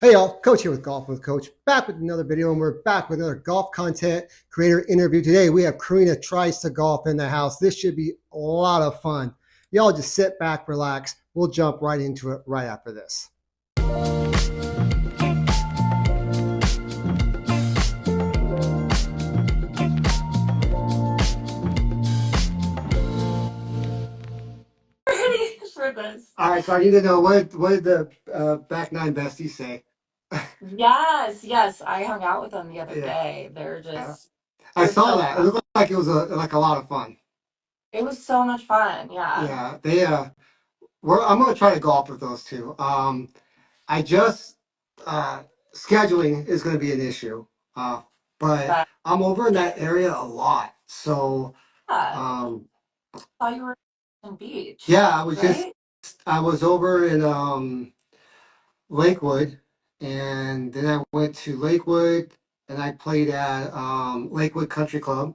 Hey y'all, Coach here with Golf with Coach, back with another video, and we're back with another golf content creator interview. Today we have Karinatriestogolf in the house. This should be a lot of fun. Y'all just sit back, relax. We'll jump right into it right after this. Ready for this. All right, so I need to know what did the back nine besties say? Yes, I hung out with them the other Yeah, day. yeah. I They're saw so that. It fun. looked like it was a lot of fun. It was so much fun. Yeah. Yeah, they I'm gonna try to golf with those two. I just uh, scheduling is going to be an issue, uh, but But I'm over in that area a lot. So yeah, um, I saw you were in beach, yeah, right? I was over in Lakewood, and then I went to Lakewood, and I played at Lakewood Country Club,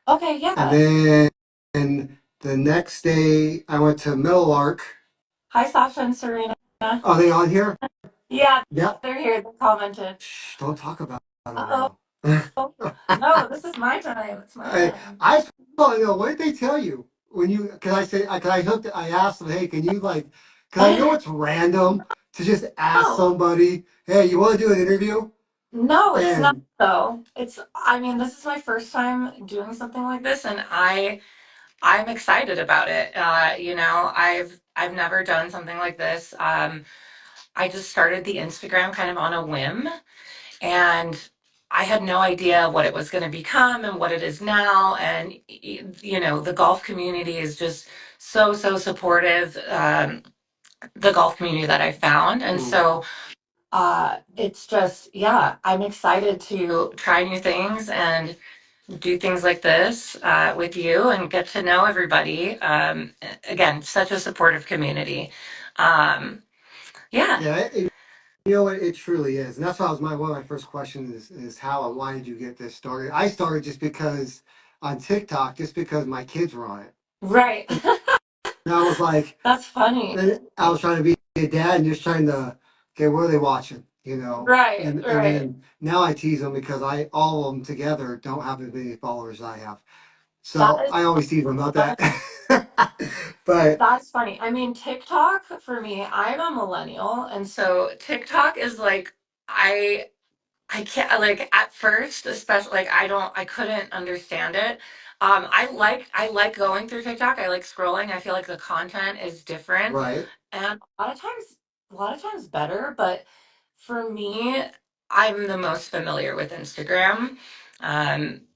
Okay, and yeah. then the next day I went to Meadowlark. Hi, Sasha and Serena. Are they on here? Yeah, Yep. they're here. They commented. Shh, don't talk about them Uh-oh. now. No, this is my time. It's my time. I just want to know, what did they tell you when you? Can I say? Can I hook? I asked them, hey, can you like? Cause I know it's random to just ask No, somebody, hey, you want to do an interview? no, it's not And though. I mean, this is my first time doing something like this, and I'm excited about it. I've never done something like this. I just started the Instagram kind of on a whim, and I had no idea what it was going to become and what it is now. And the golf community is just so supportive. The golf community that I found, and so it's just yeah, I'm excited to try new things and do things like this with you and get to know everybody. Again, such a supportive community. Um, yeah, yeah, you know what? It truly is, and that's why was my one of my first questions is how and why did you get this started? I started just because on TikTok, just because my kids were on it, right. and I was like, That's funny. then I was trying to be a dad and just trying to, okay, what are they watching? You know, Right, and right. then now I tease them because I all of them together don't have as many followers as I have. That So is I always tease them about fun. that. But That's funny. I mean, TikTok for me, I'm a millennial, and so TikTok is like I I can't like at first, especially like I couldn't understand it. I like going through TikTok. I like scrolling. I feel like the content is different right, and a lot of times better, but for me, I'm the most familiar with Instagram.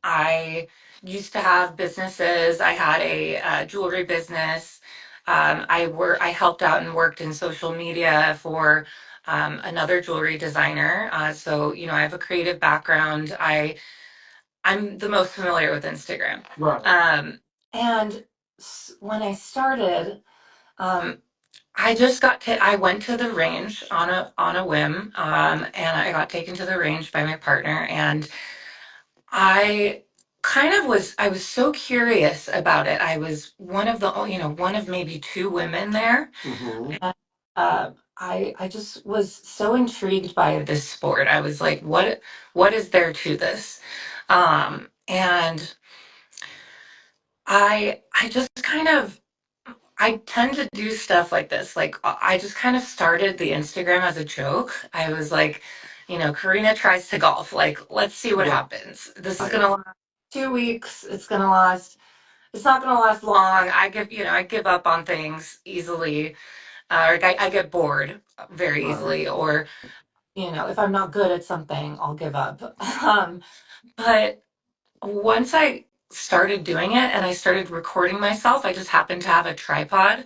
I used to have businesses. I had a jewelry business. I helped out and worked in social media for another jewelry designer. So I have a creative background. I'm the most familiar with Instagram. right. And when I started, um, I went to the range on a whim, and I got taken to the range by my partner, and I I was so curious about it. I was one of maybe two women there, Hmm. and I just was so intrigued by this sport. I was like, what is there to this? And I just kind of I tend to do stuff like this. Like I just kind of started the Instagram as a joke. I was like, Karina tries to golf. Like, let's see what happens. This is Right, gonna last 2 weeks. It's not gonna last long. I give up on things easily. I get bored very right. easily, or if I'm not good at something, I'll give up. Um, but once I started doing it and I started recording myself, I just happened to have a tripod.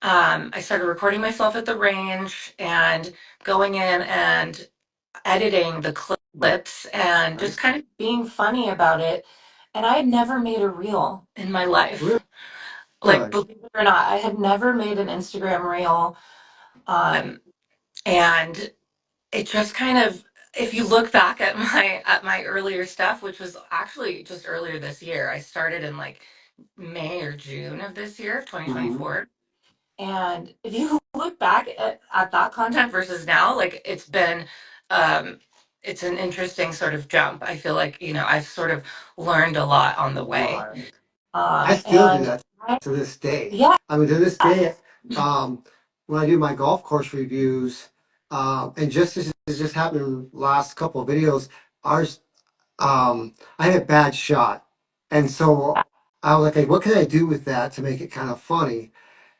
I started recording myself at the range and going in and editing the clips and Right. just kind of being funny about it. And I had never made a reel in my life. Like, Really? believe it or not, I had never made an Instagram reel. And it just kind of, if you look back at my earlier stuff, which was actually just earlier this year, I started in like May or June of this year, of Hmm. 2024. And if you look back at that content versus now, like um it's an interesting sort of jump. I feel like, I've sort of learned a lot on the way. Right. I still do And that to this day. yeah, I mean, to this day, um, when I do my golf course reviews, and just as it just happened in the last couple of videos, ours, I had a bad shot, and so I was like, hey, what can I do with that to make it kind of funny?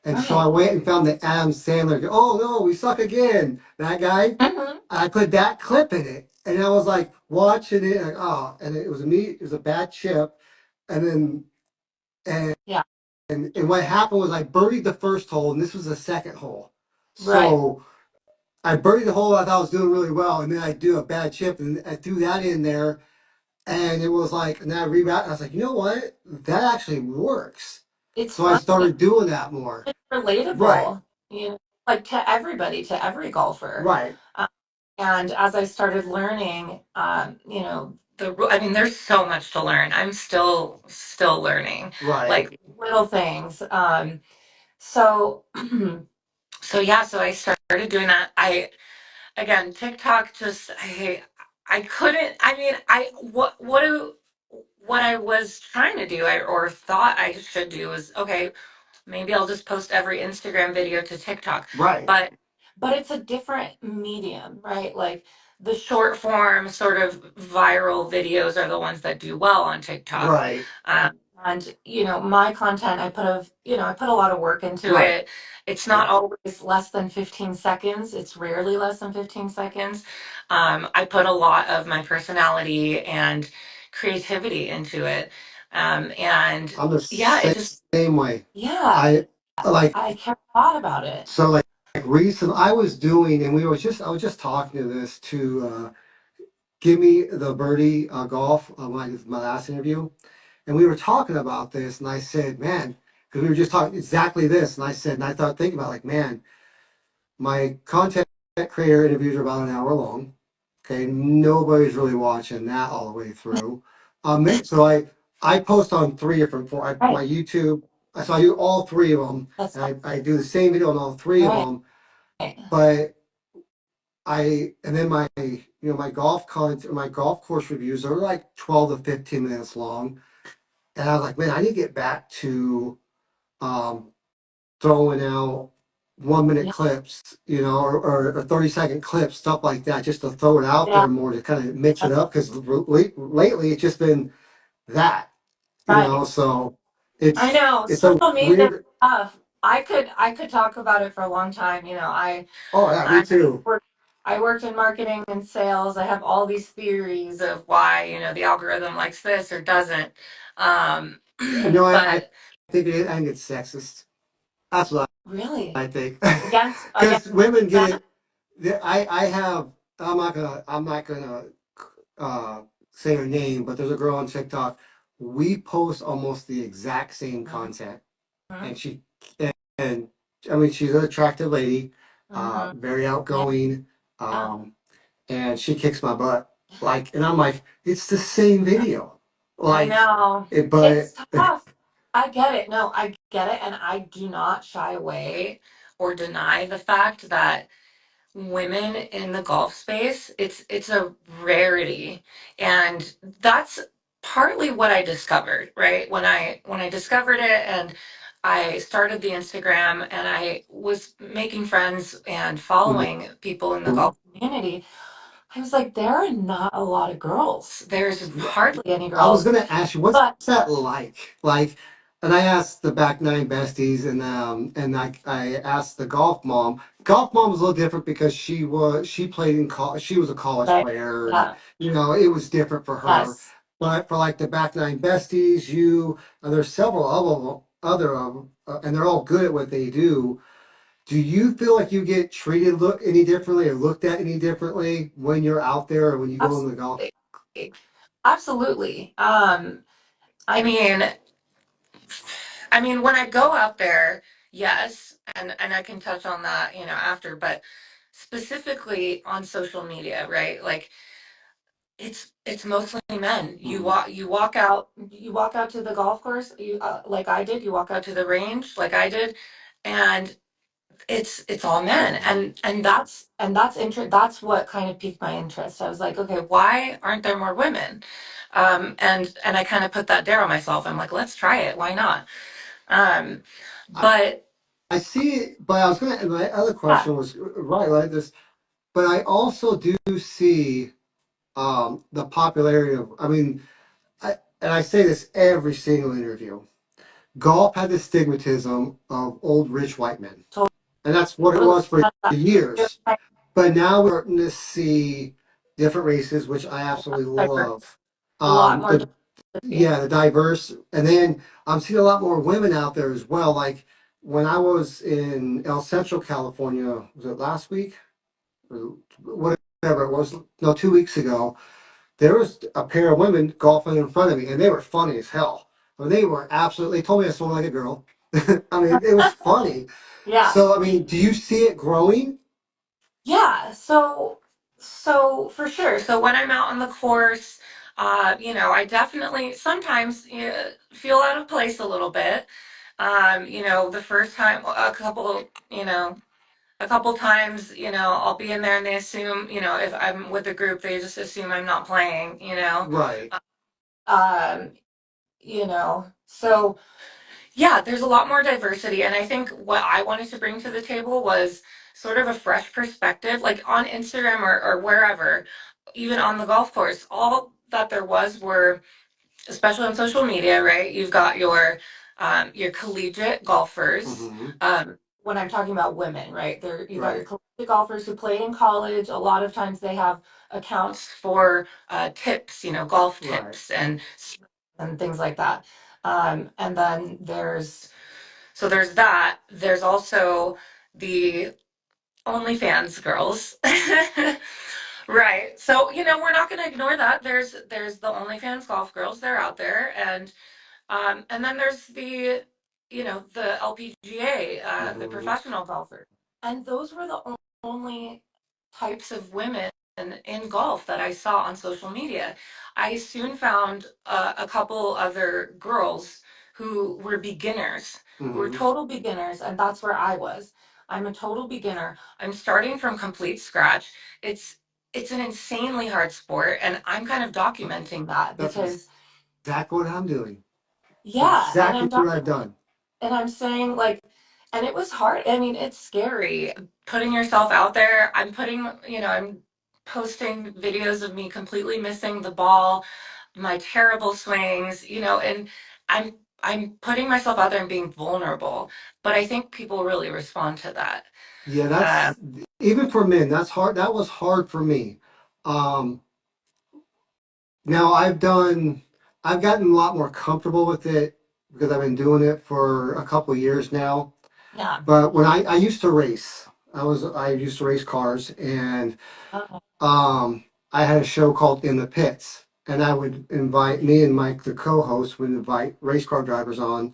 And so I right. went and found the Adam Sandler. Oh no, we suck again. That guy. Hmm. I put that clip in it, and I was like watching it, like, oh, and it was me. It was a bad chip, and then and Yeah, and what happened was I birdied the first hole, and this was the second hole. right. So I birdied the hole I thought I was doing really well, and then I do a bad chip, and I threw that in there, and it was like, and then I rerouted. I was like, you know what? That actually works. It's So I funny. started doing that more. It's Right, relatable, like to everybody, to every golfer. right, And as I started learning, I mean, there's so much to learn. I'm still learning, right. like little things. So, so yeah, so I started doing that. Again, TikTok just, I couldn't, I mean, what I was trying to do, or thought I should do was, okay, maybe I'll just post every Instagram video to TikTok. Right, But it's a different medium, right? Like the short form sort of viral videos are the ones that do well on TikTok. right, And my content, I put a lot of work into right. it. It's not always less than 15 seconds. It's rarely less than 15 seconds. I put a lot of my personality and creativity into it. And I'm the yeah, it just, same way. yeah, I like I care a lot about it. so like recent. I was doing, and I was just talking to this to give me the birdie golf my last interview, and we were talking about this, and I said, man, because we were just talking exactly this, and I said, and I thought thinking about like, man, my content creator interviews are about an hour long. Okay, nobody's really watching that all the way through. So I post on three different for my Right. YouTube. So I do all three of them, That's and I do the same video on all three of right. them. But and then my my golf course reviews are like 12 to 15 minutes long, and I was like, man, I need to get back to um, throwing out 1 minute Yeah. clips, or 30-second clips, stuff like that, just to throw it out Yeah. there more to kind of mix it up. Because lately it's just been that, Right. so I it's know. it's a Social media weird. stuff. I could talk about it for a long time. Oh yeah, me I too. worked I worked in marketing and sales. I have all these theories of why, the algorithm likes this or doesn't. Um, No, I but I think it's sexist. That's what really, I think. against Because women men? get, I have, I'm not gonna uh, say her name, but there's a girl on TikTok. We post almost the exact same Mhm. content, and and I mean, she's an attractive lady, Mhm. very Yeah. outgoing, and she kicks my butt. Like, and I'm like, it's the same video, I like, know. but It's tough. I get it. No, I get it. And I do not shy away or deny the fact that women in the golf space, it's a rarity. And that's partly what I discovered, right? When I discovered it and I started the Instagram and I was making friends and following people in the golf community, I was like, there are not a lot of girls. There's hardly any I was girls. gonna ask you, what's But that like? Like, and I asked the back nine besties, and I asked the golf mom. Golf mom was a little different because she played in college. She was a college right, player, and yeah, it was different for her. yes. But for like the back nine besties, and there's several other of them, and they're all good at what they do. Do you feel like you get treated look any differently or looked at any differently when you're out there or when you go in the golf? Absolutely. Absolutely. I mean, when I go out there, yes, and I can touch on that, after, but specifically on social media, right? Like it's mostly men. Mhm. You walk out to the golf course, like I did, you walk out to the range like I did, and it's all men, that's what kind of piqued my interest. I was like, okay, why aren't there more women? And I kind of put that dare on myself. I'm like, let's try it. Why not? Um, I, but I see it, but I was gonna. And my other yeah, question was right this, but I also do see the popularity of. I mean, and I say this every single interview. Golf had this stigmatism of old rich white men, and that's what it totally. was for years. But now we're starting to see different races, which I absolutely Diverse, love. a lot more The diversity. Yeah, the diverse, and then I'm seeing a lot more women out there as well. Like when I was in El Centro, California, was it last week or whatever it was? No, 2 weeks ago. There was a pair of women golfing in front of me, and they were funny as hell. I mean, they were absolutely. They told me I swung like a girl. I mean, it was funny. Yeah. So, I mean, do you see it growing? Yeah, so for sure. So when I'm out on the course, I definitely sometimes feel out of place a little bit. The first time, a couple times, I'll be in there and they assume, if I'm with a group, they just assume I'm not playing. Right. Um, so yeah, there's a lot more diversity. And I think what I wanted to bring to the table was sort of a fresh perspective, like on Instagram or wherever, even on the golf course. All that there was were, especially on social media, right? You've got your collegiate golfers. Mm-hmm. When I'm talking about women, right? You've got your Right. collegiate golfers who played in college. A lot of times they have accounts for tips, golf Right. tips and things like that. And then there's that. There's also the OnlyFans girls. Right. So, we're not going to ignore that. There's the OnlyFans golf girls. They're out there, and then there's the LPGA, the Mm-hmm. professional golfer. And those were the only types of women in golf that I saw on social media. I soon found a couple other girls who were beginners, who were Mm-hmm. total beginners, and that's where I was. I'm a total beginner. I'm starting from complete scratch. It's an insanely hard sport, and I'm kind of documenting that That's because exactly what I'm doing. yeah, and Exactly what I've done. I'm saying like, and it was hard. I mean, it's scary putting yourself out there. I'm posting videos of me completely missing the ball, my terrible swings, and I'm I'm putting myself out there and being vulnerable. But I think people really respond to that. Yeah, Um, that's even for men. That's hard. That was hard for me. Um, Now I've gotten a lot more comfortable with it because I've been doing it for a couple of years now. yeah. But when I used to race, I used to race cars, and Okay. um, I had a show called In the Pits, and I would invite me and Mike, the co-host, would invite race car drivers on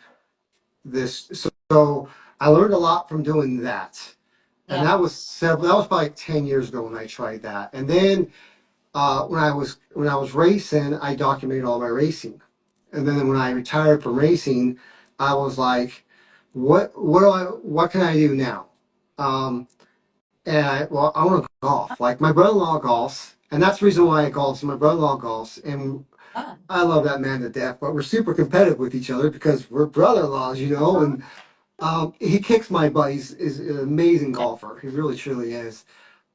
this. So I learned a lot from doing that, and Yeah. that was probably 10 years ago when I tried that, and then when I was racing, I documented all my racing, and then when I retired from racing, I was like, what can I do now? Um, well, I want to golf. Like my brother-in-law golfs, and that's the reason why I golf. So my brother-in-law golfs, and Yeah. I love that man to death. But we're super competitive with each other because we're brother-in-laws, and he kicks my butt. Is an amazing golfer. He really truly is.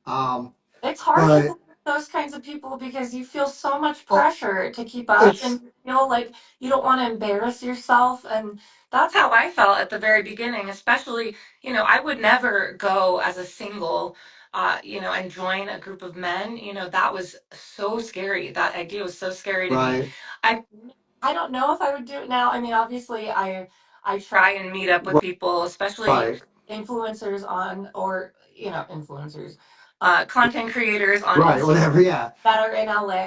Um, It's hard to but play with those kinds of people because you feel so much oh, pressure to keep up it's and you feel like you don't want to embarrass yourself. And that's how I felt at the very beginning, especially, I would never go as a single, and join a group of men. That was so scary. That idea was so scary to me. right, I I don't know if I would do it now. I mean, obviously, I try and meet up with people, especially right, influencers influencers, content creators on right. Instagram Whatever. Yeah. that are in LA.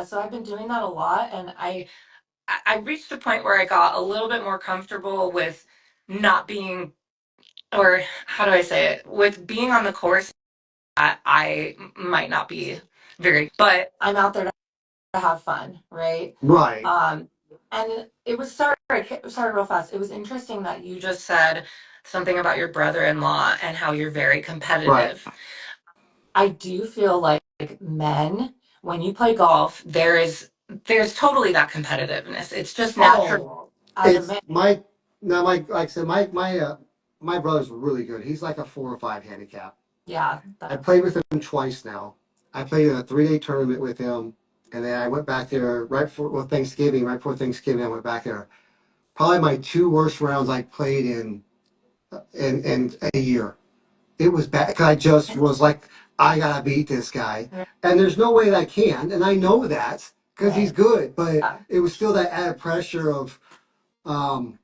So I've been doing that a lot, and I reached a point where I got a little bit more comfortable with not being, or how do I say it, with being on the course. I might not be but I'm out there to have fun, right? Right. Um, and it was sorry real fast. It was interesting that you just said something about your brother-in-law and how you're very Right. competitive. I do feel like men, when you play golf, there's totally that competitiveness. It's just natural Oh, as a it's man. my now my like I said my brother's really good. He's like a 4 or 5 handicap. Yeah, I played with him twice now. I played in a 3 day tournament with him, and then I went back there right before Thanksgiving. Right before Thanksgiving, I went back there. Probably my two worst rounds I played in a year. It was bad. 'Cause I just was like, I gotta beat this guy, and there's no way that I can, and I know that because he's right. good. But Yeah. it was still that added pressure of um,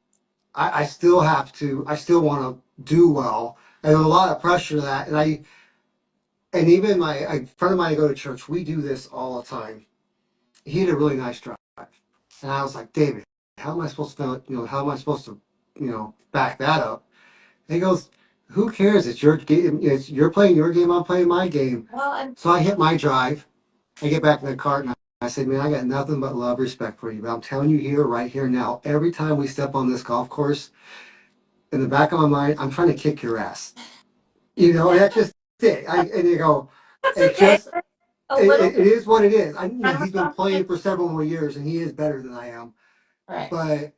I still have to. I still want to do well, and a lot of pressure to that. And even my a friend of mine I go to church, we do this all the time. He had a really nice drive, and I was like, David, how am I supposed to, how am I supposed to, back that up? And he goes, who cares? It's your game. You're playing your game. I'm playing my game. Well, and So I hit my drive. I get back in the cart and I said, man, I got nothing but love, respect for you. But I'm telling you here, right here now, every time we step on this golf course, in the back of my mind, I'm trying to kick your ass. And that's just it. And you go, that's it okay. just, A little it is what it is. time He's been responsibility. playing for several more years and he is better than I am. Right. But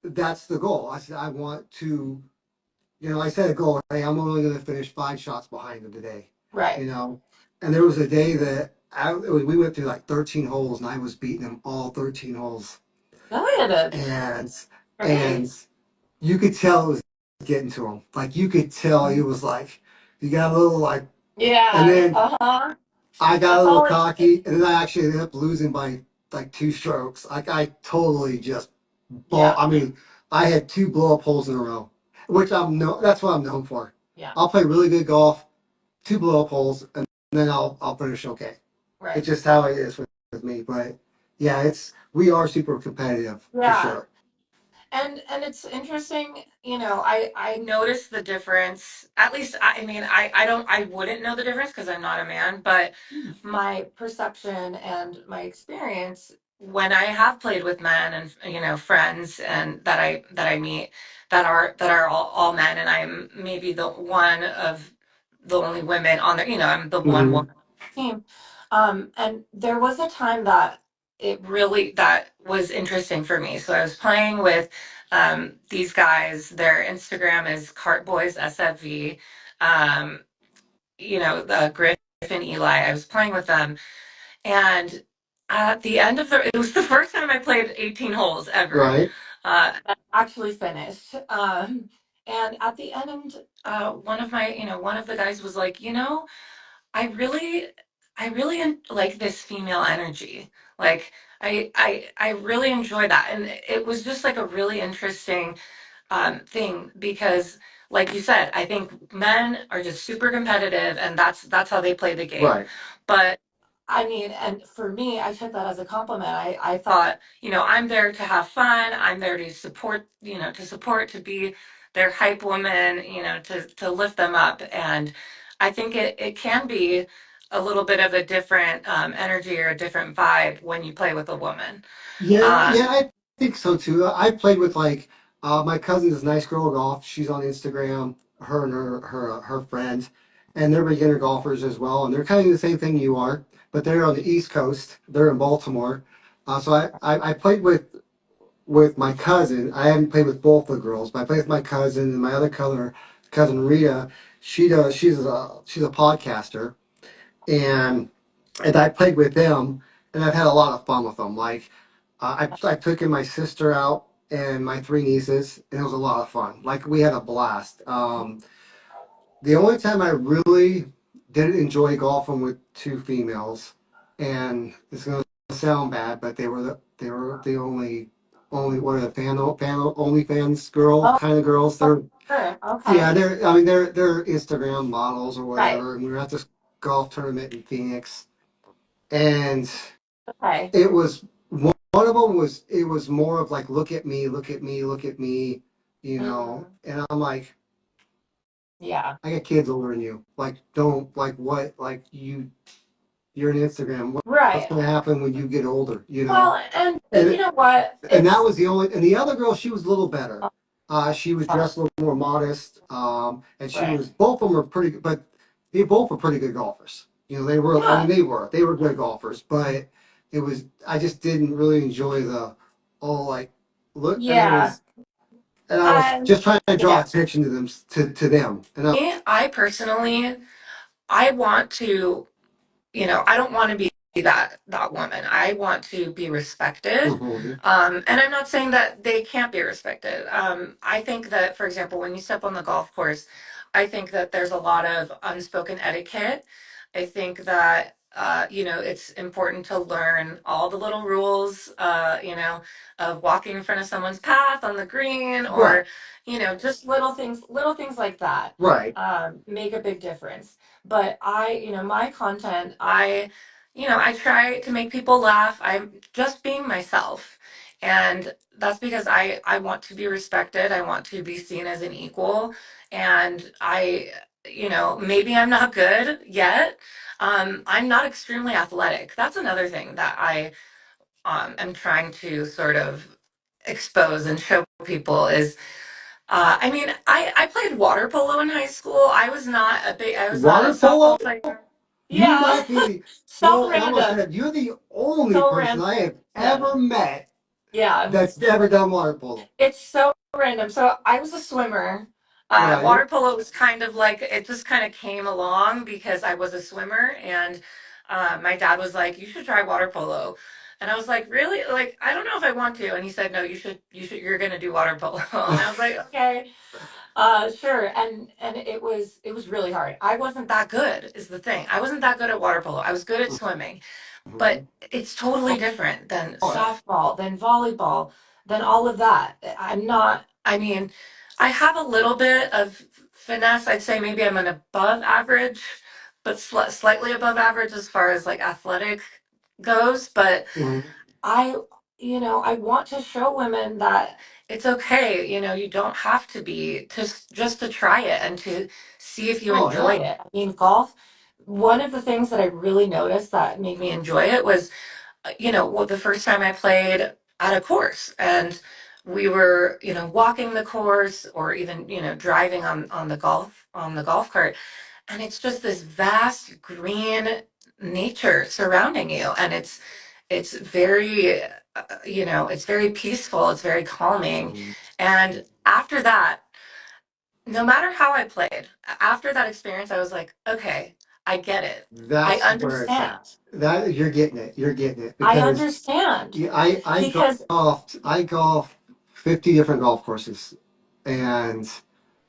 that's the goal. I said, I want to, I set a goal. Hey, I'm only going to finish 5 shots behind him today. Right. You know, and there was a day that we went through like 13 holes and I was beating him all 13 holes. Good. And, Great. and you could tell it was getting to him. Like you could tell he was like, he got a little like, and Yeah. then Uh-huh. I got a That's little all it takes. cocky, and then I actually ended up losing by like 2 strokes. Like I totally just ball. Yeah. I mean, I had 2 blow up holes in a row, which That's what I'm known for. Yeah. I'll play really good golf, 2 blow up holes, and then I'll finish okay. It's Right. just how it is with me. But yeah, we are super competitive for Yeah. sure. And it's interesting, I noticed the difference. At least I mean, I wouldn't know the difference because I'm not a man, but my perception and my experience when I have played with men and friends and that I meet that are all men, and I'm maybe the one of the only women on there, I'm the one Hmm. woman on the team. And there was a time that was interesting for me. So I was playing with these guys. Their Instagram is Cartboys SFV. Um, the Griff and Eli. I was playing with them, and at the end of it was the first time I played 18 holes ever. Right. Actually finished. And at the end, one of the guys was like, I really, I really like this female energy. Like I really enjoy that, and it was just like a really interesting thing because, like you said, I think men are just super competitive, and that's how they play the game. Right. But I mean, and for me, I took that as a compliment. I thought, I'm there to have fun. I'm there to support, to be their hype woman, to lift them up. And I think it can be a little bit of a different energy or a different vibe when you play with a woman. Yeah, Uh, yeah, I think so too. I played with like my cousin's nice girl golf. She's on Instagram. Her and her friend, and they're beginner golfers as well. And they're kind of the same thing you are, but they're on the East Coast. They're in Baltimore. So I played with my cousin. I haven't played with both the girls, but I played with my cousin and my other cousin Rita. She's a podcaster, and I played with them, and I've had a lot of fun with them. Like I took in my sister out and my 3 nieces, and it was a lot of fun. Like we had a blast. The only time I really didn't enjoy golfing with 2 females, and it's gonna sound bad, but they were the only what are the fan only fans girl oh, kind of girls. sure. Yeah, Okay. they're Instagram models or Right. whatever, and we were at this golf tournament in Phoenix, and Okay. it was one of them was it was more of like look at me, look at me, look at me, Mm, and I'm like, yeah. I got kids older than you. Like, don't like what like you're an Instagram. What's Right. gonna happen when you get older? Well, and you And know what? and that It's was the only. And the other girl, she was a little better. She was Uh, dressed a little more modest, and she right. was. Both of them were pretty good, but they both were pretty good golfers. You know, they were. I mean, Yeah. they were good golfers, but it was. I just didn't really enjoy the all like look, and it Yeah. was. And I was Um, just trying to draw yeah. attention to them to them. And Me, I personally, I want to, I don't want to be that woman. I want to be respected. Mhm. And I'm not saying that they can't be respected. I think that, for example, when you step on the golf course, I think that there's a lot of unspoken etiquette. I think that it's important to learn all the little rules, of walking in front of someone's path on the green, Right, or just little things like that right. make a big difference. But my content, I try to make people laugh. I'm just being myself. And that's because I want to be respected. I want to be seen as an equal. And maybe I'm not good yet. I'm not extremely athletic. That's another thing that I am trying to sort of expose and show people is I mean, I played water polo in high school. I was a Water polo? softball player. You Yeah. might be. So Well, I almost random. said you're the only So person I have ever random. met Yeah. that's ever done water polo. It's so random. So I was a swimmer. Right. Water polo was kind of like, it just kind of came along because I was a swimmer, and my dad was like, you should try water polo. And I was like, really? Like, I don't know if I want to. And he said, no, you're going to do water polo. And I was like, okay. Sure. And it was really hard. I wasn't that good, is the thing. I wasn't that good at water polo. I was good at swimming, but Mhm. it's totally different than Oh, yeah. softball, than volleyball, than all of that. I'm not, I mean, I have a little bit of finesse. I'd say maybe I'm an above average, but slightly above average as far as like athletic goes. But Mhm. I, I want to show women that it's okay. You don't have to be just to try it and to see if you Oh, enjoy yeah. it. I mean, golf, one of the things that I really noticed that made me enjoy it was, well, the first time I played at a course, and we were, walking the course, or even, driving on the golf cart, and it's just this vast green nature surrounding you, and it's very it's very peaceful, it's very calming. Mhm. And after that, no matter how I played, after that experience, I was like, okay, I get it. I That's where it's understand. at. That you're getting it. You're getting it I because understand yeah, I because golfed. I golfed 50 different golf courses, and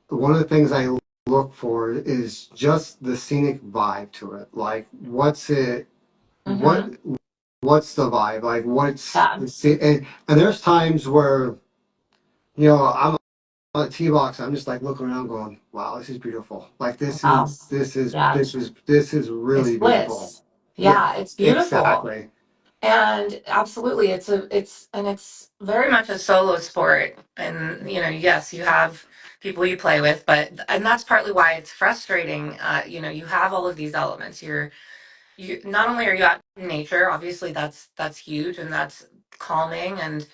one of the things I look for is just the scenic vibe to it. Like, what's it? What hmm what's the vibe? Like, what's yeah, the and there's times where I'm on the tee box. I'm just like looking around, going, "Wow, this is beautiful. Like, this wow, is this is yeah, this is this is it's really beautiful." bliss. Yeah, Yeah, it's beautiful. exactly. And absolutely, it's very much a solo sport. And yes, you have people you play with, and that's partly why it's frustrating. You have all of these elements. You not only are you out in nature, obviously that's huge and that's calming,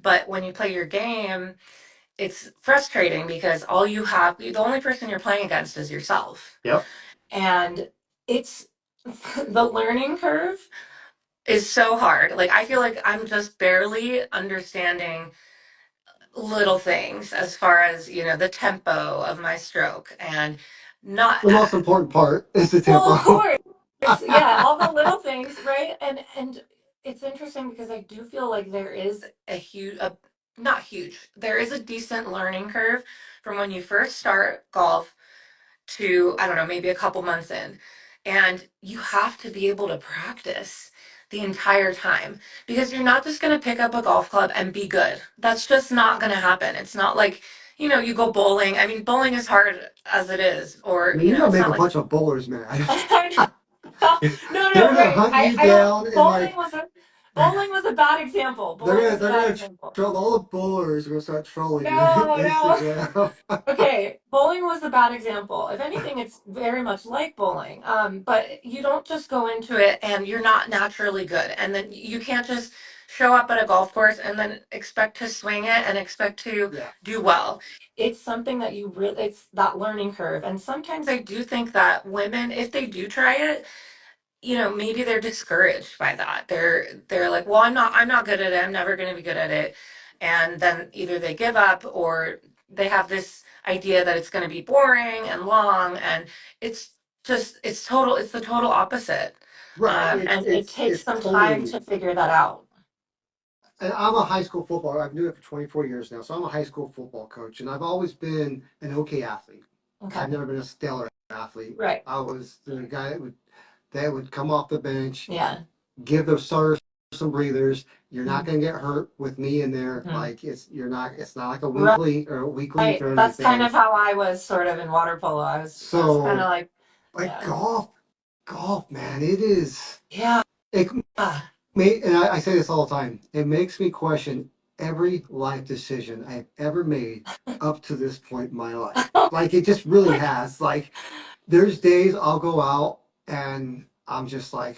but when you play your game, it's frustrating because the only person you're playing against is yourself. Yep. And it's the learning curve is so hard. Like, I feel like I'm just barely understanding little things as far as, the tempo of my stroke, and not The most important part is the well, of tempo. course. Yeah, all the little things, right? And it's interesting because I do feel like there is not huge. There is a decent learning curve from when you first start golf to, I don't know, maybe a couple months in. And you have to be able to practice the entire time, because you're not just going to pick up a golf club and be good. That's just not going to happen. It's not like, you go bowling. I mean, bowling is hard as it is, or, Man, you're gonna it's make not a like bunch of bowlers mad. no, They're no, gonna right. hunt you I don't. down and like Bowling was a bad example. they're Bowling gonna was a they're bad gonna example. troll all the bowlers are gonna start trolling you on No, no. Instagram. Okay, bowling was a bad example. If anything, it's very much like bowling. But you don't just go into it and you're not naturally good, and then you can't just show up at a golf course and then expect to swing it and expect to Yeah. do well. It's something that you really, it's that learning curve. And sometimes I do think that women, if they do try it, maybe they're discouraged by that. They're like, well, I'm not good at it. I'm never going to be good at it. And then either they give up or they have this idea that it's going to be boring and long, and it's it's the total opposite. Right. And it takes It's some time totally. to figure that out. And I'm a high school footballer. I've been doing it for 24 years now. So I'm a high school football coach, and I've always been an okay athlete. Okay. I've never been a stellar athlete. Right. I was the guy that would come off the bench, Yeah. give the starters some breathers. You're not Mhm. going to get hurt with me in there. Mhm. Like you're not. It's not like a Right. weekly or That's kind anything. of how I was sort of in water polo. I was kind of So like, like yeah. golf, man, it is. Yeah. It and I say this all the time. It makes me question every life decision I've ever made up to this point in my life. Like it just really has. Like there's days I'll go out and I'm just like,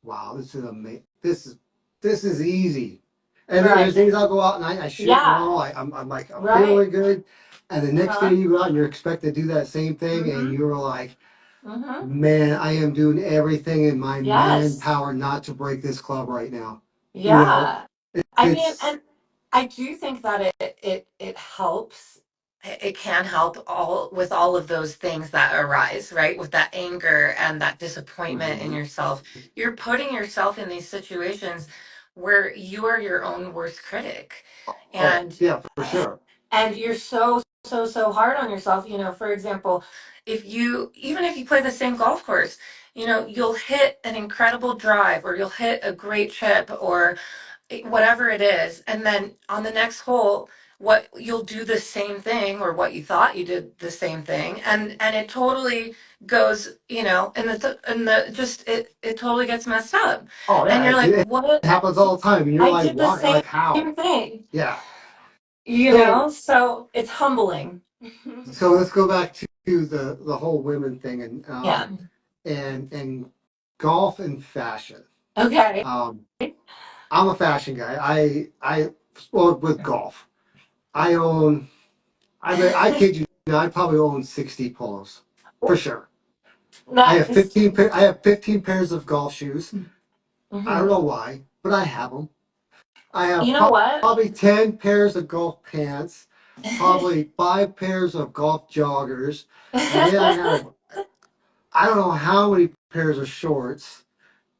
wow, this is amazing. This is easy. And there's Right. days I'll go out and I shoot Yeah. well. I'm like I'm Right. feeling good. And the next Uh-huh. day you go out and you're expected to do that same thing and Mm-hmm. you're like, Mm-hmm. man, I am doing everything in my Yes. manpower not to break this club right now. You know, Yeah. I mean, it's and I do think that it helps. It can help all of those things that arise, right? With that anger and that disappointment in mhm. yourself. You're putting yourself in these situations where you are your own worst critic. Oh And yeah, for sure. and you're so hard on yourself. For example, even if you play the same golf course, you'll hit an incredible drive or you'll hit a great chip or whatever it is, and then on the next hole what you'll do the same thing, or what you thought you did the same thing, and it totally goes, and the just it totally gets messed up, Oh and yeah, you're like, it what? happens all the time, and you're I like, did the why? same Like how? thing. Yeah. So So it's humbling. so let's go back to the whole women thing and Yeah. and golf and fashion. Okay. Um, I'm a fashion guy. I well with golf. I own. I mean, I kid you not. I probably own 60 polos for sure. I have Nice. 15. I have 15 pairs of golf shoes. I don't Hmm. know why, but I have them. I have You know what? probably 10 pairs of golf pants, probably 5 pairs of golf joggers, and then I have I don't know how many pairs of shorts,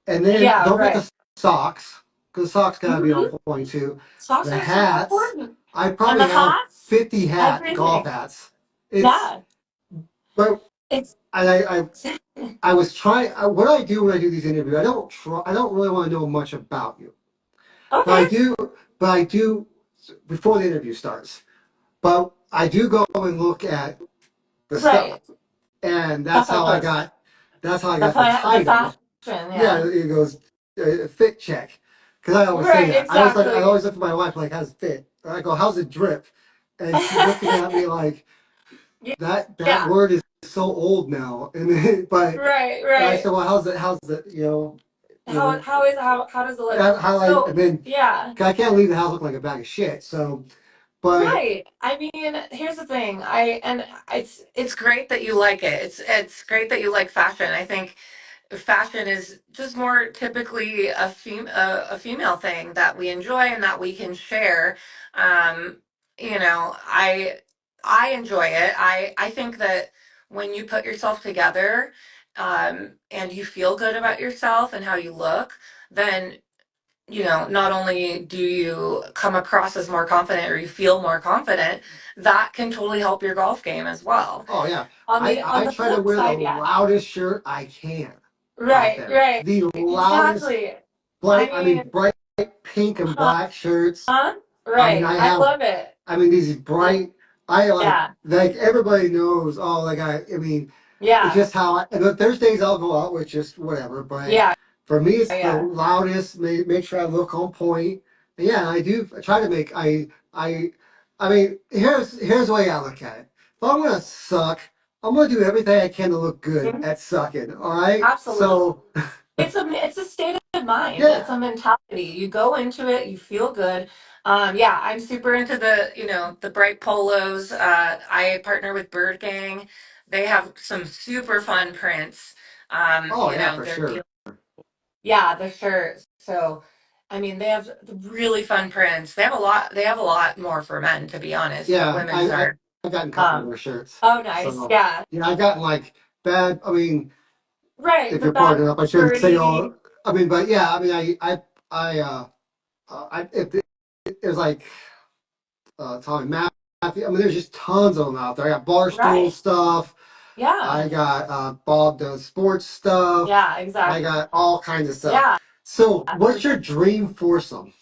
and then Yeah, don't forget right. the socks because socks gotta be Hmm. on point too. Socks The are super hats, important. I And probably the have hats, 50 golf everything. hats. It's Yeah. but It's I was trying. What I do when I do these interviews, I don't try. I don't really want to know much about you, but I okay. do. But I do before the interview starts. But I do go and look at the stuff, Right. and Stuff up close. that's how I The got the the title. fashion, Yeah, yeah. it goes fit check. Because I always say Right, that. I exactly. always look at my wife like, how's it fit? And I go, how's it drip? And she's looking at me like that Yeah. word is so old now. And then, but Right, and I said, right. well, how's it, How does it look? how and So, then yeah. 'cause I can't leave the house looking like a bag of shit. So, but Right. I mean, here's the thing. It's great that you like it. It's great that you like fashion. I think fashion is just more typically a female thing that we enjoy and that we can share. Um, I enjoy it. I think that when you put yourself together, and you feel good about yourself and how you look, then not only do you come across as more confident or you feel more confident, that can totally help your golf game as well. oh yeah, On I the try to flip wear the side, yeah. loudest shirt I can out Right, there. right. The loudest Exactly. I bright. I mean, mean, bright pink and huh? black shirts. I mean, Right. I I have. love it. I mean, these bright. I Yeah. like everybody knows. Oh, like I mean, it's Yeah. just how. And the Thursdays I'll go out with just whatever. But Yeah. for me, it's the Yeah. loudest. Make sure I look on point. And yeah, I do try to make. I. I mean, here's the way I look at it. If I'm gonna suck, I'm gonna do everything I can to look good Mhm. at sucking. All right. Absolutely. So It's a state of of mind. It's Yeah. a mentality. You go into it, you feel good. Yeah, I'm super into the bright polos. I partner with Bird Gang. They have some super fun prints. Oh yeah, for They're sure. yeah, the shirts. So, I mean, they have really fun prints. They have a lot more for men, to be honest. Yeah, Women's are. I've gotten a couple of Um, their shirts. oh, nice. So Yeah. yeah, I've gotten like bad. I mean, Right. if The you're bad partnered up, I shouldn't say birdie. all. I mean, but yeah, I mean, if it was like Tommy Matthew. I mean, there's just tons of them out there. I got Barstool Right. stuff. I Yeah. got Bob does sports stuff. Yeah, I exactly. got all kinds of stuff. Yeah, So, for what's your sure. dream foursome?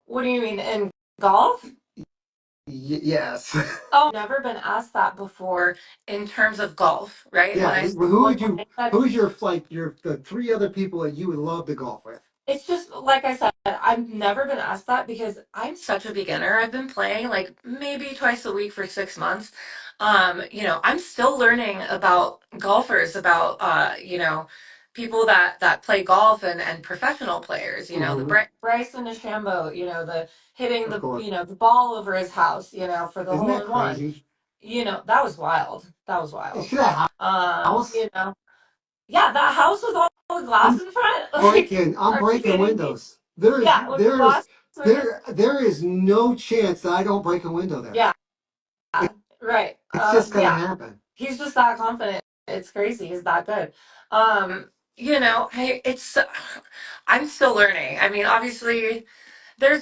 What do you mean in golf? Yes. Oh, never been asked that before in terms of golf, right? Yeah. When I said Who's your like your the three other people that you would love to golf with? it's just like I said, I've never been asked that because I'm such a beginner. I've been playing like maybe twice a week for 6 months. I'm still learning about golfers, about people that play golf and professional players. The Hmm. Bryson DeChambeau, the hitting Of course. the ball over his house, for the Isn't hole that in one. crazy? That was wild. That was You wild. see that Um, house? you know, yeah, that house with all the glass I'm in front. Like, I'm are you breaking kidding me? windows. There's Yeah, with the glass windows. there is no chance that I don't break a window there. Yeah, right. It's just gonna Yeah, happen. he's just that confident. It's crazy. He's that good. Hey, I'm still learning. I mean, obviously, there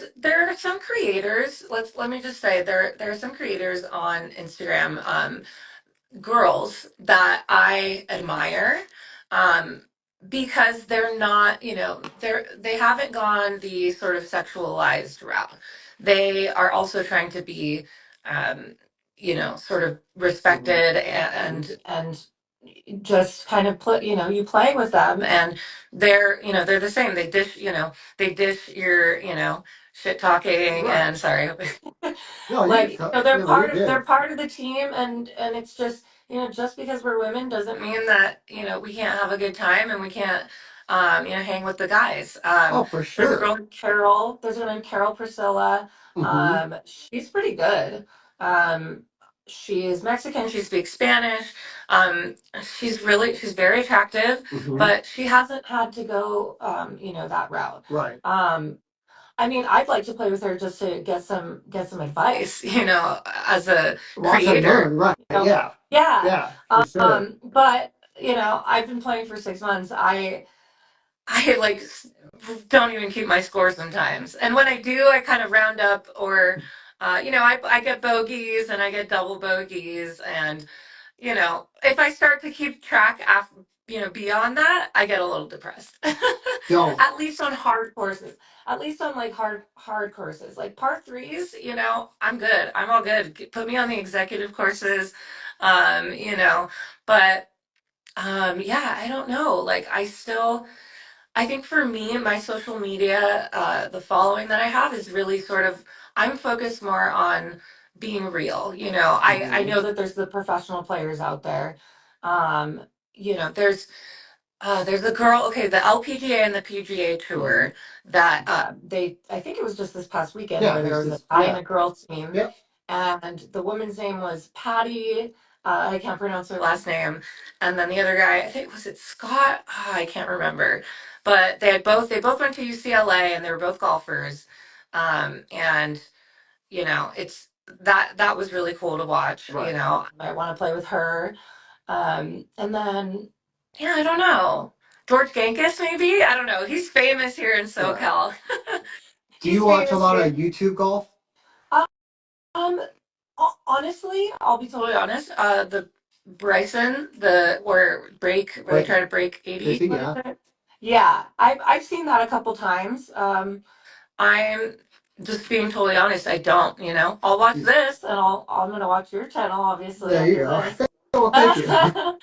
are some creators. Let me just say there are some creators on Instagram. Girls that I admire, um, because they're not, they haven't gone the sort of sexualized route. They are also trying to be, sort of Hmm. respected and just kind of put, you play with them and they're the same. They dish your, shit talking Right. and sorry. No, Like, they're no, you're they're good. part of the team and it's just, just because we're women doesn't mean that, we can't have a good time and we can't hang with the guys. Oh, for There's a sure. girl named Carol, there's a girl named Carol Priscilla. Hmm. She's pretty good. She's Mexican, she speaks Spanish. She's very attractive, Hmm. but she hasn't had to go that route. Right. Um, I mean, I'd like to play with her just to get some advice, as a Watch and creator. learn. Right. Yeah. Yeah. Yeah. For sure. But I've been playing for 6 months. I like don't even keep my score sometimes, and when I do, I kind of round up, or I get bogeys and I get double bogeys, and if I start to keep track after, beyond that, I get a little depressed. Don't. At least on hard courses. At least on like hard courses. Like par threes, I'm good. I'm all good. Put me on the executive courses. Um, you know, but yeah, I don't know. Like I think for me, my social media, the following that I have is really sort of, I'm focused more on being real. I Hmm. know that there's the professional players out there. Um, there's a girl, okay, the LPGA and the PGA Hmm. Tour that I think it was just this past weekend Yeah. where there There's was a this. guy and Yeah. a girl team, Yep. and the woman's name was Patty. I can't pronounce her last name, and then the other guy, I think was it Scott? I can't remember, but they both went to UCLA and they were both golfers, and it's that was really cool to watch. Right. I want to play with her. And then, yeah, I don't know. George Gankus, maybe? I don't know. He's famous here in Right. SoCal. Do you He's watch a famous lot of here. YouTube golf? Um, Honestly, I'll be totally honest. The Bryson, where they Break try to break 80. 50. What is Yeah. it? Yeah, I've seen that a couple times. I'm just being totally honest. I don't. I'll watch this, and I'm gonna watch your channel obviously There you after go. this. Well, thank you.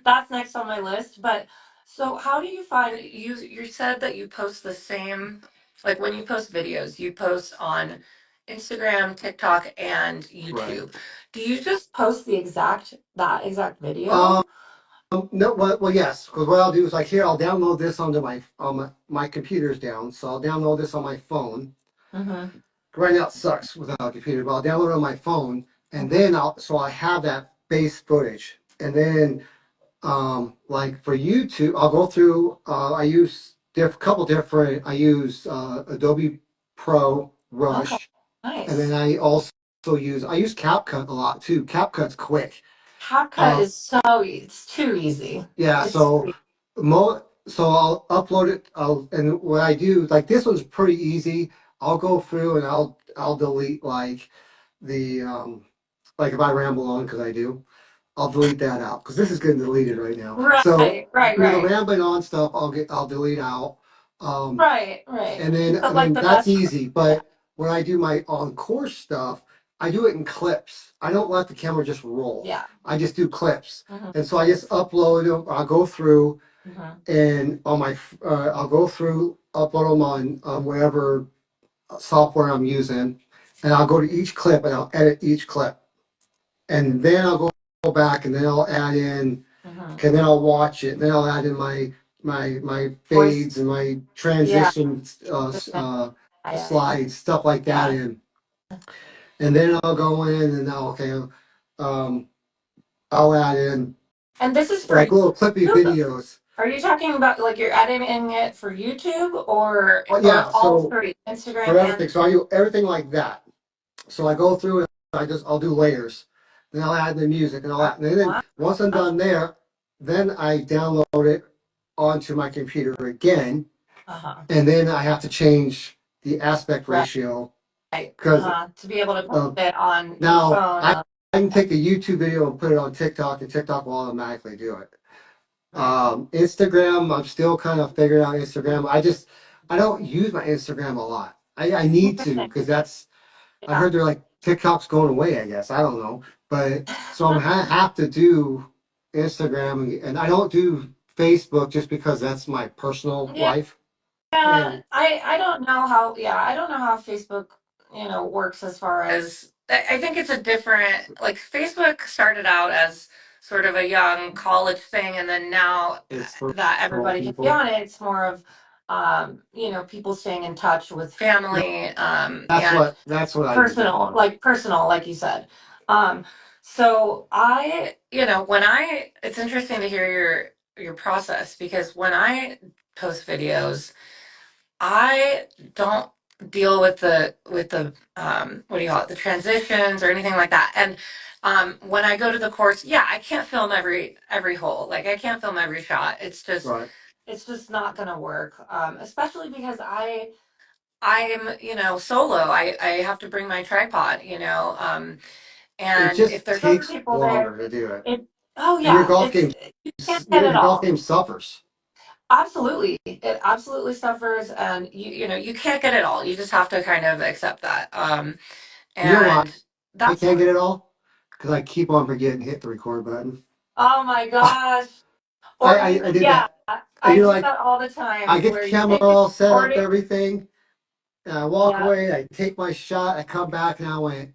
That's next on my list. But so, how do you find you said that you post the same, like when you post videos, you post on Instagram, TikTok, and Right. YouTube. Do you just post that exact Um, video? No, well, yes, because what I'll do is like here, I'll download this onto my computer's down, so I'll download this on my phone. Mm-hmm. Right now it sucks without a computer, but I'll download it on my phone, and Mm-hmm. then I have that base footage, and then like for YouTube, I'll go through. I use couple different. I use Adobe Pro, Okay. Rush, and then Nice. I use CapCut a lot too. CapCut's quick. CapCut Uh, is it's too easy. yeah, It's so so I'll upload it. And what I do, like this one's pretty easy. I'll go through and I'll delete like the like if I ramble on because I do. I'll delete that out because this is getting deleted right now. So right, right, through the right, rambling on stuff, I'll delete out. Um, right, right. and then But and like then the that's best, easy. yeah, But when I do my on course stuff, I do it in clips. I don't let the camera just roll. yeah. I just do clips, Mm-hmm. and so I just upload them. I'll go through Mm-hmm. and I'll go through upload them on whatever software I'm using, and I'll go to each clip and I'll edit each clip, and then I'll go back and then I'll add in. Mm-hmm. Okay, then I'll watch it. Then I'll add in my Voice, fades and my yeah, transition yeah, yeah. slides, stuff like that Yeah. in. And then I'll go in and um, I'll add in And this is for like little clippy YouTube. videos. Are you talking about like you're editing it for YouTube Oh or yeah, all so three, for Instagram and everything, so I do everything like that. So I go through and I'll do layers. Then I'll add the music and all that. And then wow. once I'm done there, then I download it onto my computer again, Uh-huh. and then I have to change the aspect Right. ratio because Uh-huh. To be able to put uh, it on your now phone. I can take a YouTube video and put it on TikTok, and TikTok will automatically do it. Right. Instagram, I'm still kind of figuring out Instagram. I don't use my Instagram a lot. I need to Interesting. because I Yeah. heard they're like TikTok's going away. I guess I don't know, but so have to do Instagram, and I don't do Facebook just because that's my personal Yeah. life. Yeah, And I don't know how, yeah, I don't know how Facebook, works as far as I think it's a different, like Facebook started out as sort of a young college thing, and then now it's for that all everybody can be people. on it, it's more of people staying in touch with Yeah, family, and that's what I use it personal, for. like personal, like you said. So when it's interesting to hear your process because when I post videos, I don't deal with the what do you call it, the transitions or anything like that. And when I go to the course, yeah, I can't film every hole. Like I can't film every shot. Right. It's just not gonna work. Especially because I'm solo. I have to bring my tripod. It And if just there's other takes people there, longer to do it, it oh and yeah, you can't get it your golf all. game suffers. Absolutely. It absolutely suffers and you can't get it all. You just have to kind of accept that. You know why And I that's can't get it all? Because I keep on forgetting to hit the record button. oh my gosh. Or I did yeah, that. And I you're do like, that all the I time get the where you camera think you're all set up, recording. everything, and I walk Yeah. away. I take my shot. I come back, and I went,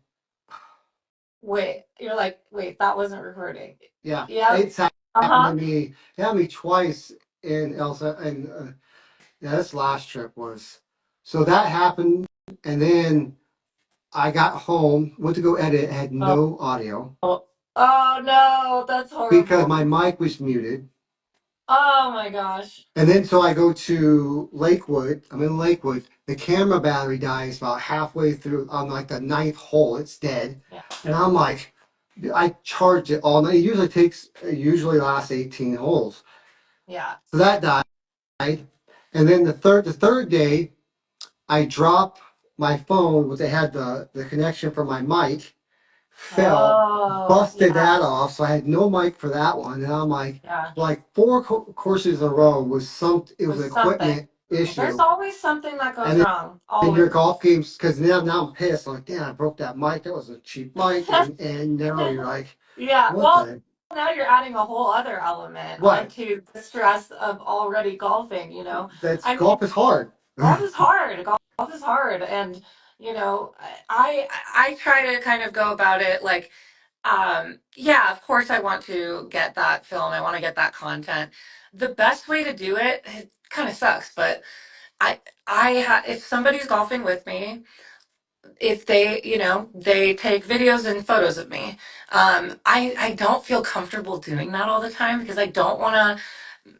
Wait. You're like, wait, that wasn't recording. yeah, Yep. it's happened to Uh-huh. me. It happened to me twice in Elsa, and yeah, this last trip was. So that happened, and then I got home, went to go edit, had Oh, no audio oh no, that's because horrible. my mic was muted. Oh my gosh. And then so I go to Lakewood. I'm in Lakewood. The camera battery dies about halfway through on like the ninth hole. It's dead. Yeah. And I'm like, I charged it all night. It usually lasts 18 holes. Yeah. So that died. And then the third day, I drop my phone, which I had the connection for my mic, fell, Oh, busted yeah. that off. So I had no mic for that one. And I'm Yeah. like four courses in a row it was Was an something. equipment There's issue. always something that goes And then wrong. in your Always. golf games, because now I'm pissed. I'm like, damn, I broke that mic. That was a cheap mic. And now you're like, Yeah. what Well, the? now you're adding a whole other element Right. onto the stress of already golfing. That's I mean, golf is hard. golf is hard. Golf is hard. And, I try to kind of go about it like Yeah, of course I want to get that film. I want to get that content. The best way to do it, it kind of sucks, but I if somebody's golfing with me, if they, they take videos and photos of me, I don't feel comfortable doing that all the time because I don't want to,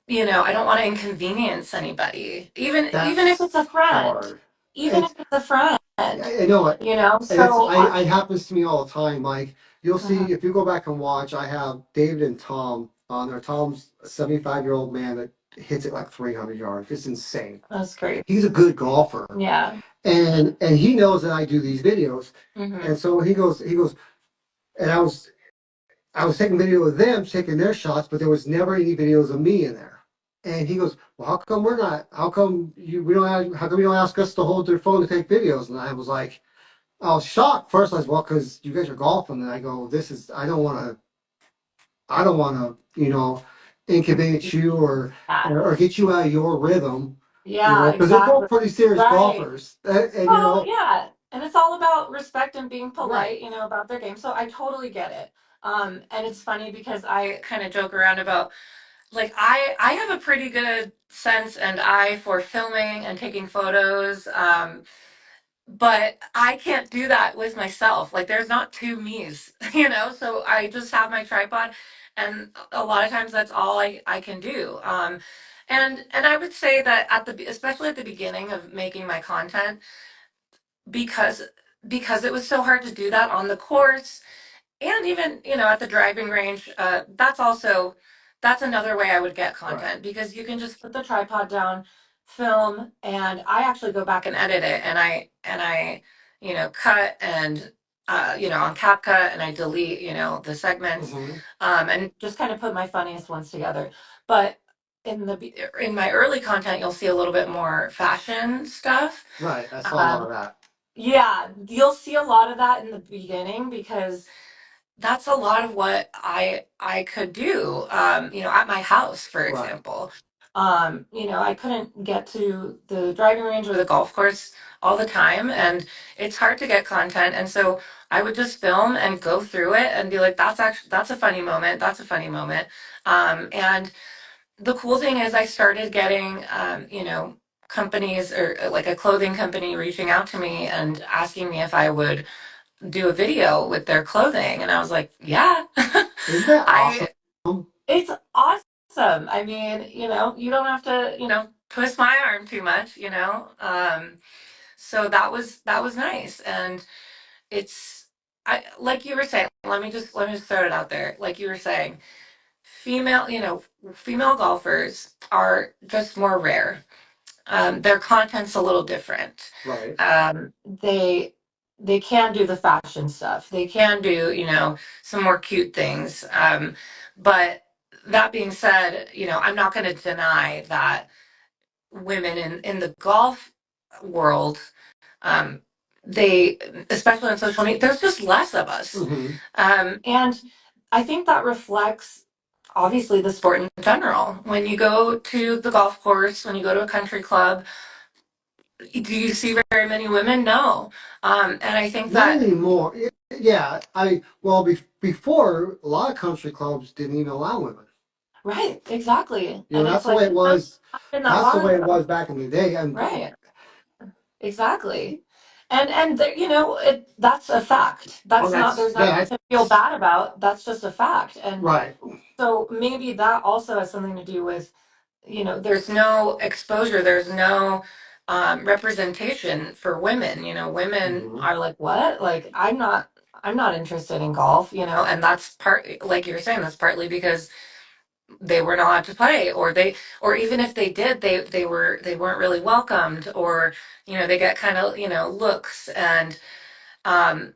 I don't want to inconvenience anybody, even if it's That's a friend, hard. even if It's it's a friend, I know it, and it's So I, it happens to me all the time. Like you'll Mhm. see if you go back and watch, I have David and Tom on there. Tom's a 75-year-old man that hits it like 300 yards. It's insane. That's great. He's a good golfer, Yeah. and he knows that I do these videos, Hmm. and so he goes, and I was taking video of them taking their shots, but there was never any videos of me in there. And he goes, "Well, how come we're not? How come we don't? How come you don't ask us to hold their phone to take videos?" And I was like, I was shocked first. I was, well, because you guys are golfing, and I go, "This is I don't want to, inconvenience you Yeah. or get you out of your rhythm, Yeah, because they're exactly. both pretty serious Right. golfers, and Well, yeah. And it's all about respect and being right, polite, about their game. So I totally get it. And it's funny because I kind of joke around about like I have a pretty good sense and eye for filming and taking photos. But I can't do that with myself. Like there's not two me's, so I just have my tripod and a lot of times that's all I can do. And I would say that especially at the beginning of making my content, because because it was so hard to do that on the course and even at the driving range, that's another way I would get right. content because you can just put the tripod down, film, and I actually go back and edit it, and I cut and on CapCut, and I delete the segments, Hmm. and just kind of put my funniest ones together. But in my early content, you'll see a little bit more fashion stuff. Right. I saw a lot um, of that. yeah, you'll see a lot of that in the beginning because that's a lot of what I could do. At my house, for Right. example. I couldn't get to the driving range or the golf course all the time, and it's hard to get content. And so I would just film and go through it and be like, that's a funny moment. That's a funny moment. And the cool thing is, I started getting, companies or like a clothing company reaching out to me and asking me if I would do a video with their clothing, and I was like, yeah. Isn't that awesome? I It's awesome. I mean, you don't have to, twist my arm too much, so that was nice. And it's I like you were saying, let me just throw it out there. Like you were saying, female golfers are just more rare. Their content's a little different. Right. They can do the fashion stuff. They can do, some more cute things. But that being said, I'm not going to deny that women in the golf world, um, they, especially on social media, there's just less of us. Hmm. And I think that reflects obviously the sport in general. When you go to the golf course, when you go to a country club, do you see very many women? No. And I think Not that, anymore. Yeah. Well, before a lot of country clubs didn't even allow women. right, exactly. You know, And it's that's the like, way it was. not been that That's the long way it ago. was back in the day. And Right, exactly. That's a fact. oh, There's nothing yeah, to feel bad about. That's just a fact. And right. so maybe that also has something to do with, there's no exposure, there's no representation for women. Women Hmm. are like, what? Like, I'm not interested in golf, and that's like you were saying, that's partly because they were not allowed to play, or even if they did, they weren't really welcomed, or they get kind of looks, and um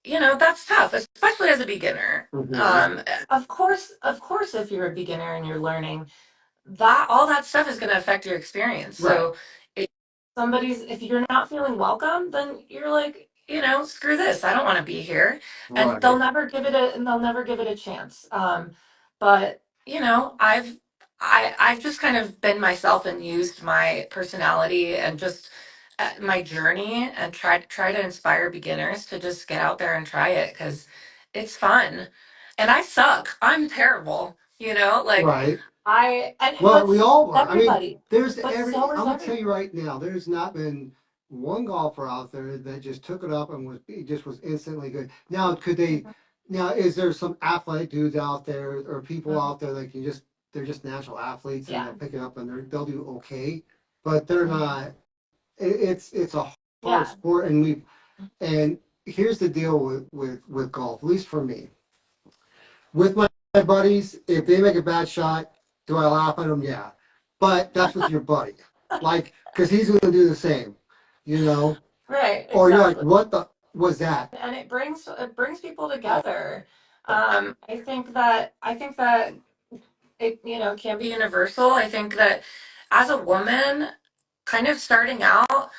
that's tough, especially as a beginner. Hmm. Of course, if you're a beginner and you're learning, that all that stuff is going to affect your experience. Right. So if you're not feeling welcome, then you're like, screw this, I don't want to be here. And Right. they'll never give it a chance. But I've just kind of been myself and used my personality and just my journey and try to inspire beginners to just get out there and try it, because it's fun. And I suck. I'm terrible, like Right. but Well, we all were. I mean, everybody. there's But every. so is I'm gonna tell everybody. you right now. There's not been one golfer out there that just took it up and was he just was instantly good. Now, could they? Now, is there some athletic dudes out there or people Mhm. out there that can just they're just natural athletes and Yeah. they'll pick it up and they'll do okay, but they're Mhm. not. It's a hard Yeah. sport, and here's the deal with golf. At least for me, with my buddies, if they make a bad shot, do I laugh at them? Yeah. But that's with your buddy. Like, because he's going to do the same, you know? Right, Or you're like, exactly. what the was that? And it brings people Oh, together. I think that it can be universal. I think that as a woman, kind of starting out,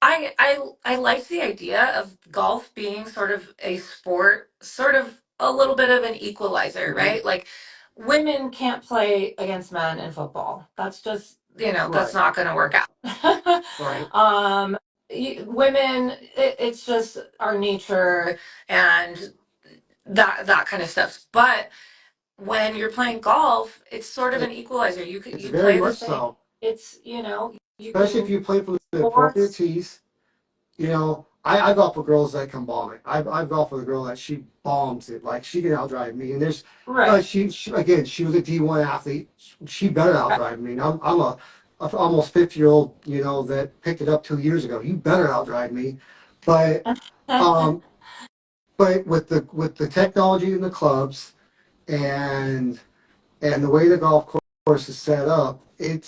I like the idea of golf being sort of a sport, sort of a little bit of an equalizer, hmm right? Like women can't play against men in football. That's just, that's right, not going to work out. right. um, Women, it's just our nature and that kind of stuff. But when you're playing golf, it's sort of an equalizer. It's You very play the much same. so. It's you Especially if can you play from the appropriate sports. tees. I golf with girls that can bomb it. I've golfed with a girl that she bombs it. Like she can outdrive me. And Right. she again, she was a D1 athlete. She better outdrive me. And I'm a almost 50-year-old, that picked it up 2 years ago. You better outdrive me. But, um, but with the technology and the clubs and and the way the golf course is set up, it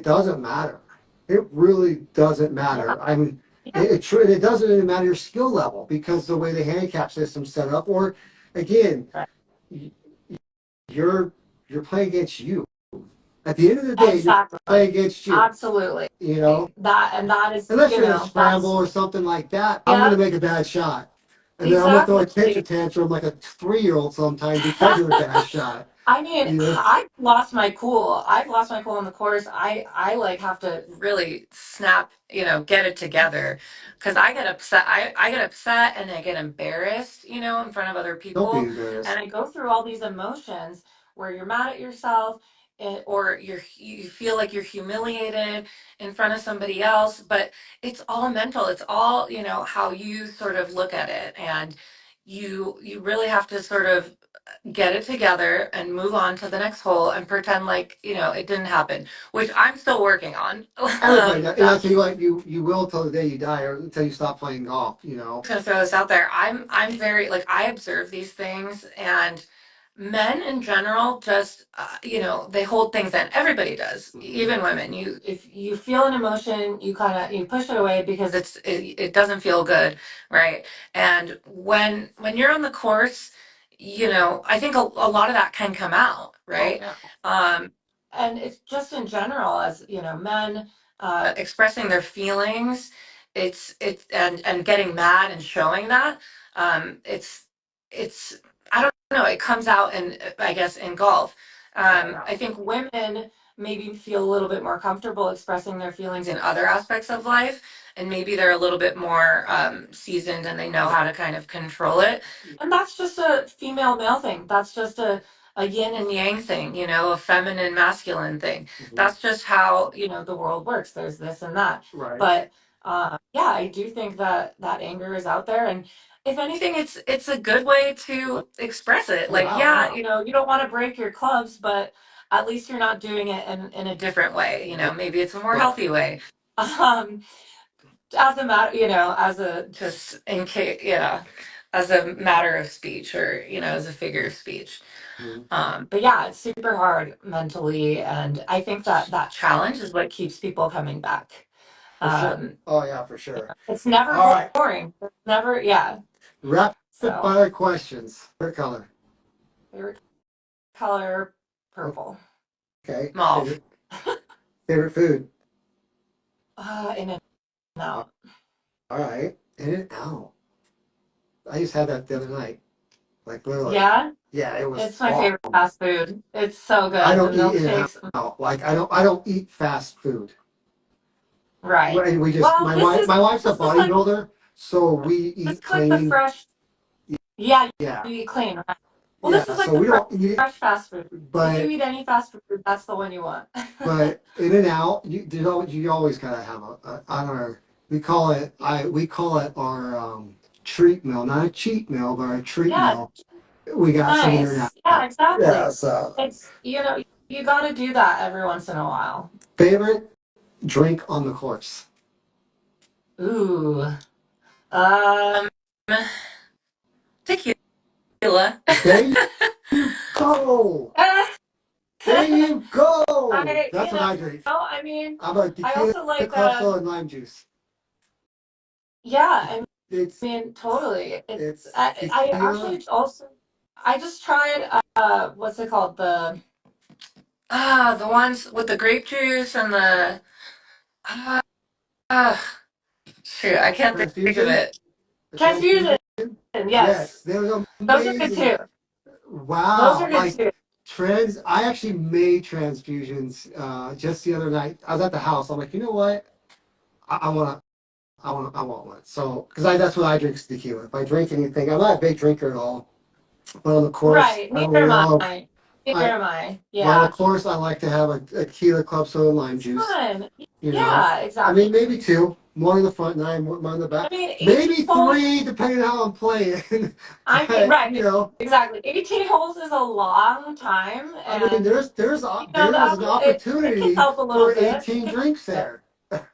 doesn't matter. It really doesn't Yeah. matter. I mean, Yeah. it doesn't even matter your skill level because the way the handicap system's set up. Or again, Right. you're you're playing against you. At the end of the day, you're Exactly. playing against you. Absolutely. You know, That is, unless you're in a scramble that's or something like that, I'm going to yeah, make a bad shot, and then I'm going to throw a tantrum exactly. tantrum like a 3-year-old sometime because of the bad shot. I mean, You know, I've lost my cool. I've lost my cool on the course. I like have to really snap, get it together because I get upset. I get upset and I get embarrassed, in front of other don't be people. And embarrassed. I go through all these emotions where you're mad at yourself or you feel like you're humiliated in front of somebody else, but it's all mental. It's all, how you sort of look at it. And you really have to sort of get it together and move on to the next hole and pretend like it didn't happen, which I'm still working on. Everybody does. And I'll tell That's you what, you will till the day you die or until you stop playing golf, you know. gonna throw this out there. I'm very like I observe these things, and men in general just they hold things in. Everybody does, hmm even women. If you feel an emotion, you push it away because it doesn't feel good, right? And when you're on the course, I think a lot of that can come out, Oh right? yeah. Um, and it's just in general as men expressing their feelings, it's and getting mad and showing that it's I don't know, it comes out in, I guess, in golf. Oh yeah. I think women maybe feel a little bit more comfortable expressing their feelings in other aspects of life, and maybe they're a little bit more seasoned and they know Right. how to kind of control it. And that's just a female male thing. That's just a yin and yang thing, a feminine masculine thing. hmm That's just how the world works. There's this and that. Right. But yeah, I do think that that anger is out there, and if anything, it's a good way to express it. Oh Like, yeah. yeah, you don't want to break your clubs, but at least you're not doing it in a different way. Maybe it's a more Right. healthy way. Um, as a matter, as a just in case, as a matter of speech, or as a figure of speech. Mhm. But yeah, it's super hard mentally, and I think that that challenge is what keeps people coming back. For sure. Um, Oh yeah, for sure. it's never All right. boring. It's never, yeah. Rapid So fire questions. Favorite color. favorite color, purple, Okay. mauve. Favorite food. In and out. All right. In and out. I just had that the other night. Like literally. Yeah, Yeah, it was it's my bomb. favorite fast food. It's so I good. The don't eat in and milkshakes, out. Like I don't eat fast food. right? And we just Well, this is my wife's a this is like bodybuilder, so we this eat is like the clean. fresh. Yeah, Yeah, you eat clean, right? Well, this yeah. is like So the we don't eat, fresh fast food. If you but eat any fast food, that's the one you want. In and out, you always gotta have a on our we call it our treat meal, not a cheat meal, but our treat Yeah, meal. We got some in and nice. Yeah, out. Yeah. exactly. So It's, you got to do that every once in a while. favorite drink on the course. Ooh. Um, Tequila. There you go. There you go. I, That's what I drink. I mean, I'm a I tequila, also like, club soda, and lime juice. yeah, I It's mean, totally. I tequila. actually also, I just tried, what's it called? The ones with the grape juice and uh, uh shoot, I can't think of Transfusion. it. The Transfusion, transfusion. yes. Yes, they're Those are good amazing. too. Those are Wow, good like too. I actually made transfusions just the other night. I was at the house. I'm like, you know what? I want to, I want one. So, because that's what I drink is tequila. If I drink anything, I'm not a big drinker at all. But on the course, Right. I Neither am love, I. Neither I, am I. but on the Yeah. course, I like to have a tequila club soda lime It's juice. fun. You know, Yeah, I exactly. mean, maybe two, one in the front, nine, one in the I back, mean, 18 maybe holes, three, depending on how I'm playing. I mean, But right. Exactly. 18 holes is a long time, I mean, and there's an it can opportunity help a little for bit. 18 drinks But there.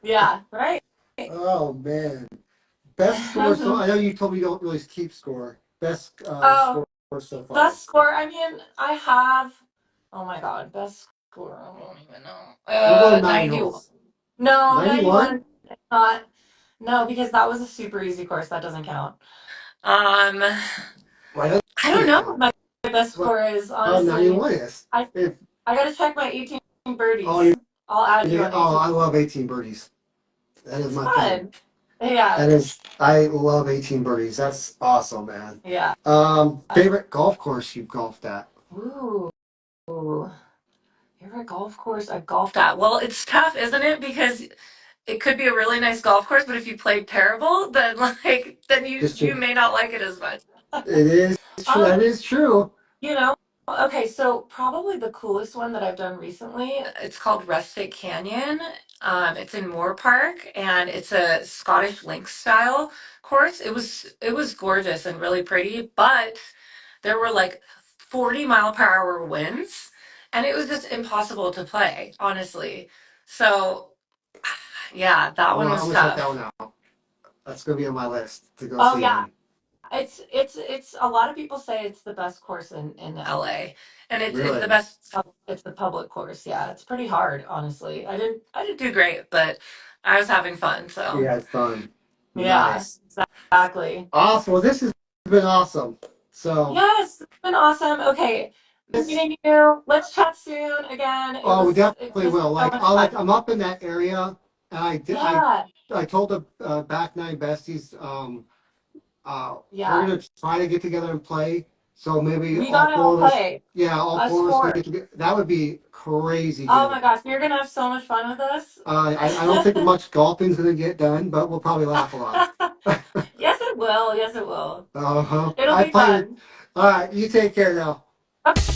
yeah, right. Oh man, best score. So I know you told me you don't really keep score. Best Oh, score so far. best score. I mean, I have. Oh my God, best score. I don't even know. We'll go 9 91. holes. No, 91. 91. Not. No, because that was a super easy course. That doesn't count. Um, Why doesn't I don't it know what count? my best Well, score is, honestly. 91 is. I If I gotta check my 18 oh birdies. I'll add you on oh, 18. I love 18 birdies. That is It's my thing. fun. Yeah, I love 18 birdies. That's awesome, man. yeah. Favorite golf course you've golfed at? Ooh. Favorite golf course I golfed at? Well, it's tough, isn't it? Because it could be a really nice golf course, but if you played terrible, then then Just you may not like it as much. it is true. Um, That is true. you know, okay, so probably the coolest one that I've done recently, it's called Rustic Canyon. It's in Moore Park, and it's a Scottish links style course. It was gorgeous and really pretty, but there were like 40-mile-per-hour winds, and it was just impossible to play, honestly. So, yeah, that one I'm was gonna check that one tough. out. That's gonna be on my list to go Oh see yeah, then. it's a lot of people say it's the best course in LA, and it's the Really? best. It's the public course. Yeah, it's pretty hard, honestly. I didn't do great, but I was having fun. You So had fun. yeah, Nice. exactly. Awesome. Well, this has been awesome. So, Yes, it's been awesome. Okay, this, meeting you. Let's chat soon again. oh, we It definitely was will. so Like, much fun. I'm up in that area, and Yeah, I told the back nine besties, we're yeah. gonna try to get together and play. So maybe We all gotta all four of us, play. yeah, all Us four of us could four. get together. That would be crazy Oh good. my gosh, you're gonna have so much fun with us. I don't think much golfing's gonna get done, but we'll probably laugh a lot. Yes, it will. Yes, it will. Uh-huh. It'll I be plan. fun. All right, you take care now. Okay.